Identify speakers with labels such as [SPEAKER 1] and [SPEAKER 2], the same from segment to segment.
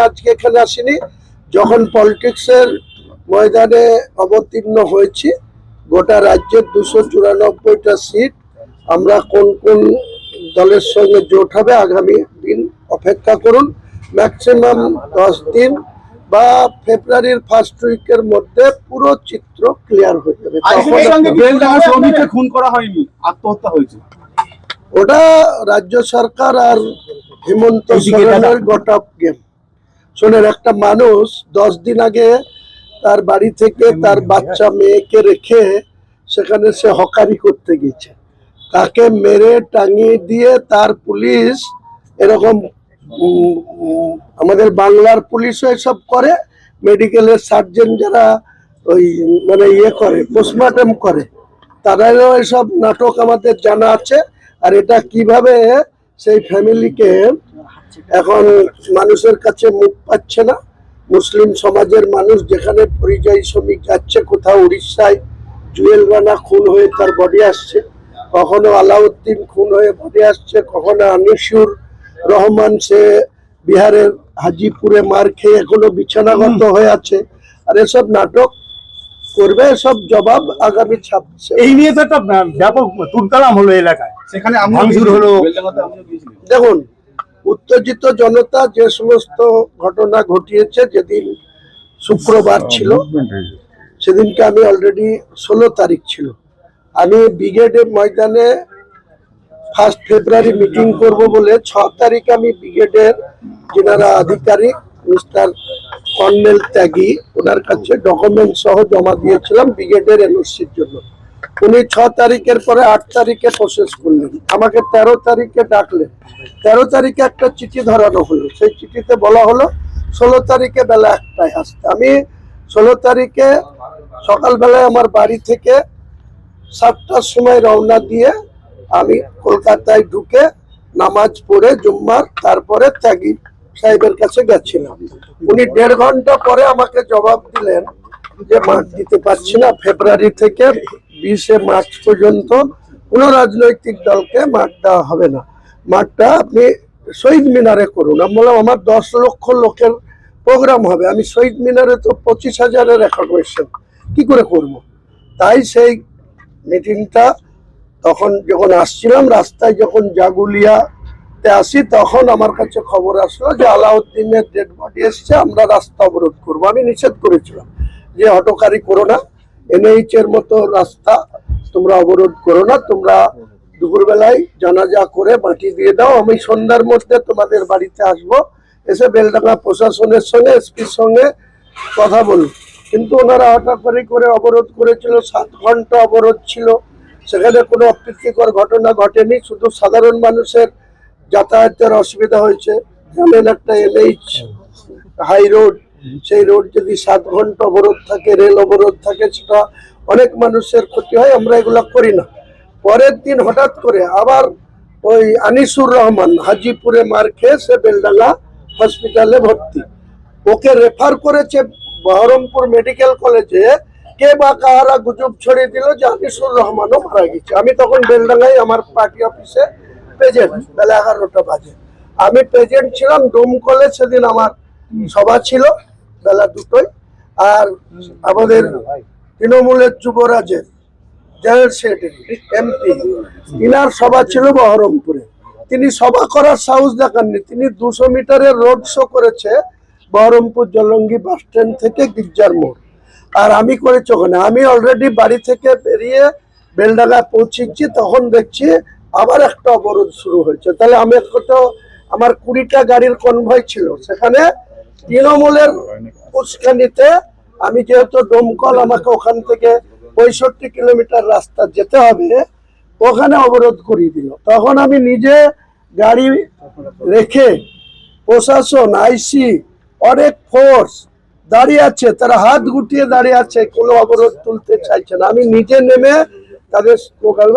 [SPEAKER 1] আজকে এখানে আসিনি, যখন পলিটিক্সের ময়দানে অবতীর্ণ হয়েছি, গোটা রাজ্যের 294টা সিট আমরা কোন কোন দলের সঙ্গে জোট হবে আগামী দিন অপেক্ষা করুন। ম্যাক্সিমাম 10 দিন বা ফেব্রুয়ারির ফার্স্ট উইকের মধ্যে পুরো চিত্র ক্লিয়ার হয়ে যাবে।
[SPEAKER 2] খুন করা হয়নি, আত্মহত্যা হয়েছে,
[SPEAKER 1] ওটা রাজ্য সরকার আর হেমন্ত সোরেনের গোটা গেম। শোনেন, একটা মানুষ 10 দিন আগে তার বাড়ি থেকে তার বাচ্চা মেয়েকে রেখে সেখানে সে হকারি করতে গেছে, তাকে মেরে টাঙিয়ে দিয়ে তার পুলিশ এরকম আমাদের বাংলার পুলিশও এসব করে, মেডিকেলের সার্জন যারা ওই মানে করে পোস্টমর্টম করে, তারাও এসব নাটক আমাদের জানা আছে। আর এটা কিভাবে সেই ফ্যামিলিকে এখন মানুষের কাছে মুখ পাচ্ছে না, মুসলিম সমাজের মানুষ যেখানে পরিযায়ী শ্রমিক যাচ্ছে, কোথাও উড়িষ্যায় জুয়েল রানা খুন হয়ে তার বডি আসছে, কখনো আলাউদ্দিন খুন হয়ে বডি আসছে, কখনো আনিসুর রহমান সে বিহারের হাজিপুরে মার খেয়ে এখনো বিছানাগত হয়ে আছে। আর এসব নাটক করবে, এসব জবাব আগামী 26।
[SPEAKER 2] এই নিয়ে তো একটা ব্যাপক তুলকালাম হলো এলাকায়, সেখানে ভাঙচুর হলো।
[SPEAKER 1] দেখুন, উত্তেজিত জনতা যে সমস্ত ঘটনা ঘটিয়েছে, যেদিন শুক্রবার ছিল সেদিনকে আমি অলরেডি 16 তারিখ ছিল, আমি ব্রিগেডের ময়দানে 1 ফেব্রুয়ারি মিটিং করব বলে 6 তারিখ আমি ব্রিগেডের যিনারা আধিকারিক মিস্টার কর্নেল ত্যাগী ওনার কাছে ডকুমেন্ট সহ জমা দিয়েছিলাম ব্রিগেডের এনওসির জন্য। উনি 6 তারিখের পরে 8 তারিখে প্রসেস করলেন, আমাকে 13 তারিখে ডাকলেন। 13 তারিখে একটা চিঠি ধরানো হলো, সেই চিঠিতে বলা হলো 16 তারিখে বেলা 1টায় আসতে। আমি 16 তারিখে সকালবেলায় আমার বাড়ি থেকে 7টার সময় রওনা দিয়ে আমি কলকাতায় ঢুকে নামাজ পড়ে জুম্মার তারপরে ত্যাগী সাহেবের কাছে গেছিলাম। উনি 1.5 ঘন্টা পরে আমাকে জবাব দিলেন যে মাঠ দিতে পারছি না, ফেব্রুয়ারি থেকে 20 মার্চ পর্যন্ত কোনো রাজনৈতিক দলকে মাঠ দেওয়া হবে না, মাঠটা আপনি শহীদ মিনারে করুন। আমি বললাম আমার 10 লক্ষ লোকের প্রোগ্রাম হবে, আমি শহীদ মিনারে তো 25,000-এর অ্যাকোমোডেশন কি করে করব। তাই সেই মিটিংটা তখন যখন আসছিলাম রাস্তায়, যখন জাগুলিয়াতে আসি, তখন আমার কাছে খবর আসলো যে আলাউদ্দিনের ডেড বডি এসছে, আমরা রাস্তা অবরোধ করবো। আমি নিষেধ করেছিলাম যে হটকারি করো না, NH এর মতো রাস্তা তোমরা অবরোধ করো না, তোমরা দুপুরবেলায় জানাজা করে মাটি দিয়ে দাও, আমি সন্ধ্যার মধ্যে তোমাদের বাড়িতে আসবো, এসে বেলডাঙ্গা প্রশাসনের সঙ্গে এসপির সঙ্গে কথা বলবো। কিন্তু ওনারা হটকারি করে অবরোধ করেছিল, 7 ঘন্টা অবরোধ ছিল, সেখানে কোনো অপ্রীতিকর ঘটনা ঘটেনি, শুধু সাধারণ মানুষের যাতায়াতের অসুবিধা হয়েছে। জানেন, একটা NH হাই রোড, সেই রোড যদি 7 ঘন্টা অবরোধ থাকে, রেল অবরোধ থাকে, সেটা অনেক মানুষের ক্ষতি হয়, আমরা এগুলা করি না। পরের দিন হঠাৎ করে আবার ওই আনিসুর রহমান হাজিপুরে মার খেয়ে সে বেলডাঙ্গা হসপিটালে ভর্তি, ওকে রেফার করেছে বহরমপুর মেডিকেল কলেজে। কে বা কাহারা গুজব ছড়িয়ে দিল যে আনিসুর রহমানও মারা গেছে। আমি তখন বেলডাঙ্গায় আমার পার্টি অফিসে প্রেজেন্ট, বেলা 11টা বাজে আমি প্রেজেন্ট ছিলাম। ডোমকলে সেদিন আমার সভা ছিল বেলা 2টোয়, আর আমাদের তৃণমূলের যুবরাজের জেনারেল সেক্রেটারি MP তিনার সভা ছিল বহরমপুরে। তিনি সভা করার সাহস দেখাননি, তিনি 200 মিটারের রোড শো করেছে বহরমপুর জলঙ্গি বাস স্ট্যান্ড থেকে গির্জার মোড়, আর আমি করেছি ওখানে। আমি অলরেডি বাড়ি থেকে বেরিয়ে বেলডাঙ্গায় পৌঁছেছি, তখন দেখছি আবার একটা অবরোধ শুরু হয়েছে। তাহলে আমি তো আমার 20টা গাড়ির কনভয় ছিল, সেখানে তৃণমূলের উস্কানিতে আমি যেহেতু ডোমকল, আমাকে ওখান থেকে 65 কিলোমিটার রাস্তা যেতে হবে, ওখানে অবরোধ করিয়ে দিল। তখন আমি নিজে গাড়ি রেখে প্রশাসন, IC অনেক ফোর্স দাঁড়িয়ে আছে, তারা হাত গুটিয়ে দাঁড়িয়ে আছে, কোনো অবরোধ তুলতে চাইছে না। আমি নিজে নেমে তাদের স্লোগান,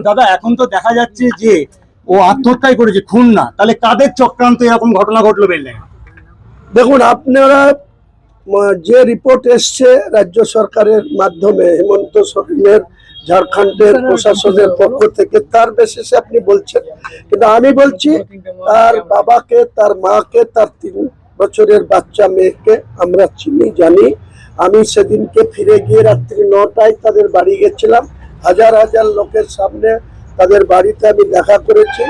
[SPEAKER 2] দাদা এখন তো দেখা যাচ্ছে যে ও আত্মহত্যাই করেছে, খুন না, তাহলে কাদের চক্রান্ত এরকম ঘটনা ঘটলো বললেন?
[SPEAKER 1] দেখুন, আপনারা যে রিপোর্ট এসছে রাজ্য সরকারের মাধ্যমে, হেমন্ত সোরেনের ঝাড়খণ্ডের প্রশাসনের পক্ষ থেকে, তার বেসিসে আপনি বলছেন। কিন্তু আমি বলছি তার বাবাকে, তার মাকে, তার 3 বছরের বাচ্চা মেয়েকে আমরা চিনি, জানি। আমি সেদিনকে ফিরে গিয়ে রাত্রি 9টায় তাদের বাড়ি গেছিলাম, হাজার হাজার লোকের সামনে তাদের বাড়িতে আমি দেখা করেছি।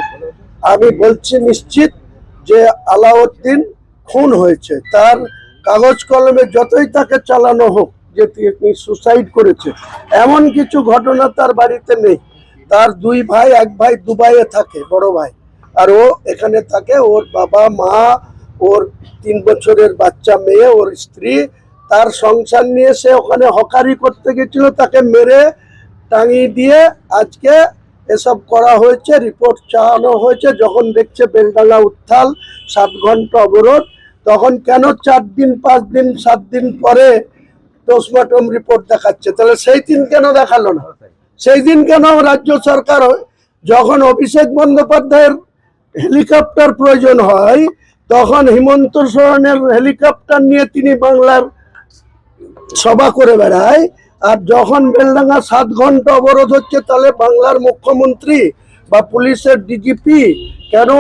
[SPEAKER 1] আমি বলছি নিশ্চিত যে আলাউদ্দিন খুন হয়েছে। তার কাগজ কলমে যতই তাকে চালানো হোক যে তিনি সুসাইড করেছে, এমন কিছু ঘটনা তার বাড়িতে নেই। তার 2 ভাই, এক ভাই দুবাইয়ে থাকে, বড় ভাই, আর ও এখানে থাকে। ওর বাবা মা, ওর 3 বছরের বাচ্চা মেয়ে, ওর স্ত্রী, তার সংসার নিয়ে সে ওখানে হকারি করতে গেছিল, তাকে মেরে টাঙিয়ে দিয়ে আজকে এসব করা হয়েছে, রিপোর্ট চাওয়ানো হয়েছে। যখন দেখছে বেলডাঙ্গা উত্তাল, 7 ঘন্টা অবরোধ, তখন কেন 4 দিন 5 দিন 7 দিন পরে পোস্টমর্টম রিপোর্ট দেখাচ্ছে? তাহলে সেই দিন কেন দেখালো না? সেই দিন কেন রাজ্য সরকার, যখন অভিষেক বন্দ্যোপাধ্যায়ের হেলিকপ্টার প্রয়োজন হয় তখন হিমন্ত সোরেনের হেলিকপ্টার নিয়ে তিনি বাংলার সভা করে বেড়ায়, আর যখন বেলডাঙ্গা 7 ঘন্টা অবরোধ হচ্ছে তাহলে বাংলার মুখ্যমন্ত্রী বা পুলিশের ডিজিপি কেন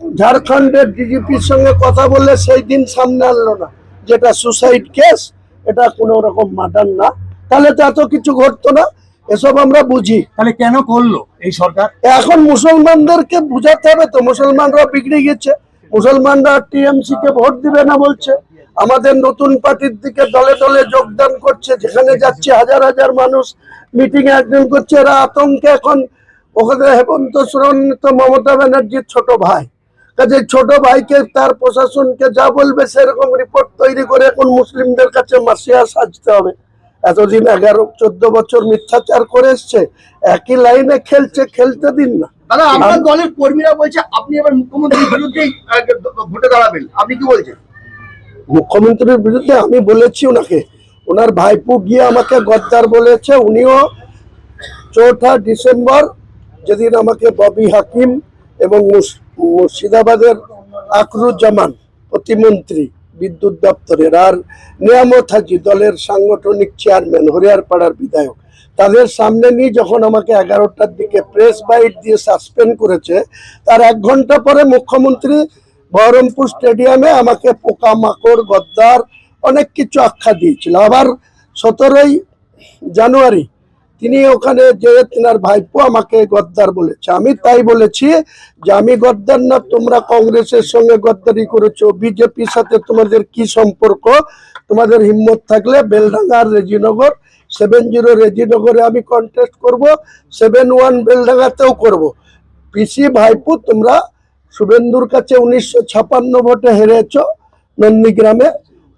[SPEAKER 1] ঝাড়খণ্ডের ডিজিপির সঙ্গে কথা বলে সেই দিন সামনে আনলো না? যেটা সুসাইড কেস, এটা কোনো রকম মার্ডার না, তাহলে তো এত কিছু ঘটতো না। এসব আমরা বুঝি।
[SPEAKER 2] তাহলে কেন করলো এই সরকার?
[SPEAKER 1] এখন মুসলমানদেরকে বুঝাতে হবে তো, মুসলমানরা বিগড়ে গেছে, মুসলমানরা টিএমসি কে ভোট দিবে না বলছে, আমাদের নতুন পার্টির দিকে দলে দলে যোগদান করছে, যেখানে যাচ্ছে হাজার হাজার মানুষ মিটিং এ অ্যাটেন্ড করছে। এরা আতঙ্কে এখন, ওখানে হেমন্ত সোরেন তো মমতা ব্যানার্জির ছোট ভাই, কাজে ছোট ভাইকে তার প্রশাসনকে যা বলবে সেরকম রিপোর্ট তৈরি করে এখন মুসলিমদের কাছে মাসিয়া সাজতে হবে। এতদিন 11-14 বছর মিথ্যাচার করে এসছে, একই লাইনে খেলছে, খেলতে দিন না।
[SPEAKER 3] দাদা, আপনার দলের কর্মীরা বলছে আপনি এবার মুখ্যমন্ত্রীর বিরুদ্ধেই ভোটে দাঁড়াবেন, আপনি কি বলছেন?
[SPEAKER 1] মুখ্যমন্ত্রীর বিরুদ্ধে আমি বলেছি ওনাকে, ওনার ভাইপো গিয়ে আমাকে গদ্দার বলেছে। উনিও 4 ডিসেম্বর যেদিন আমাকে ববি হাকিম এবং মুর্শিদাবাদের আকরুজ্জামান প্রতিমন্ত্রী বিদ্যুৎ দপ্তরের, আর নিয়ামত হাজি দলের সাংগঠনিক চেয়ারম্যান, হরিয়ারপাড়ার বিধায়ক, তাদের সামনে নিয়ে যখন আমাকে 11টার দিকে প্রেস বাইট দিয়ে সাসপেন্ড করেছে, তার 1 ঘন্টা পরে মুখ্যমন্ত্রী বহরমপুর স্টেডিয়ামে আমাকে পোকামাকড়, গদ্দার, অনেক কিছু আখ্যা দিয়েছিল। আবার 17ই জানুয়ারি তিনি ওখানে যে তিনার ভাইপো আমাকে গদ্দার বলেছে। আমি তাই বলেছি যে আমি গদ্দার না, তোমরা কংগ্রেসের সঙ্গে গদ্দারি করেছো, বিজেপির সাথে তোমাদের কি সম্পর্ক? তোমাদের হিম্মত থাকলে বেলডাঙ্গার রেজিনগর 70 রেজিনগরে আমি কন্টেস্ট করব, 71 বেলডাঙ্গাতেও করব। পিসি ভাইপো, তোমরা শুভেন্দুর কাছে 1956 ভোটে হেরেছ নন্দীগ্রামে।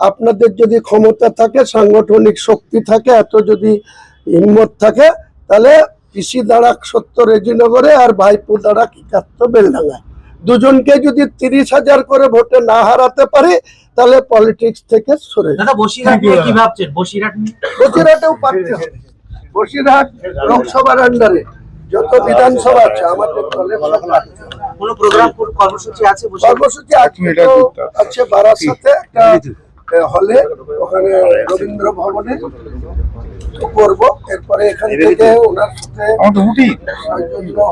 [SPEAKER 1] আপনাদের যদি ক্ষমতা থাকে, সাংগঠনিক শক্তি থাকে, এত যদি হিম্মত থাকে, তাহলে পিসি দাঁড়াক 70 রেজিনগরে আর ভাইপো দাঁড়াক 71 বেলডাঙ্গায়। দুজনকে যদি 30,000 করে ভোটে না হারাতে পারে তাহলে পলিটিক্স থেকে সরে
[SPEAKER 4] দাদা, বসিরহাট নিয়ে কি ভাবছেন? বসিরহাট নিয়ে,
[SPEAKER 1] বসিরহাটেও পারতে হবে। বসিরহাট লোকসভার আন্ডারে যত বিধানসভা আছে আমাদের দলের
[SPEAKER 4] কোনো প্রোগ্রাম, কর্মসূচি আছে?
[SPEAKER 1] কর্মসূচি আছে বারাসাতে একটা হলে, ওখানে রবীন্দ্র ভবনে করবো। এরপরে এখান থেকে ওনার সাথে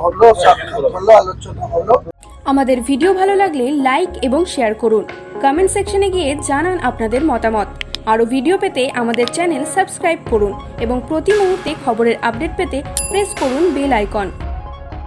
[SPEAKER 1] হলো, সাক্ষাৎ হলো, আলোচনা হলো।
[SPEAKER 5] আমাদের ভিডিও ভালো লাগলে লাইক এবং শেয়ার করুন। কমেন্ট সেকশনে গিয়ে জানান আপনাদের মতামত। আরও ভিডিও পেতে আমাদের চ্যানেল সাবস্ক্রাইব করুন এবং প্রতি মুহূর্তে খবরের আপডেট পেতে প্রেস করুন বেল আইকন।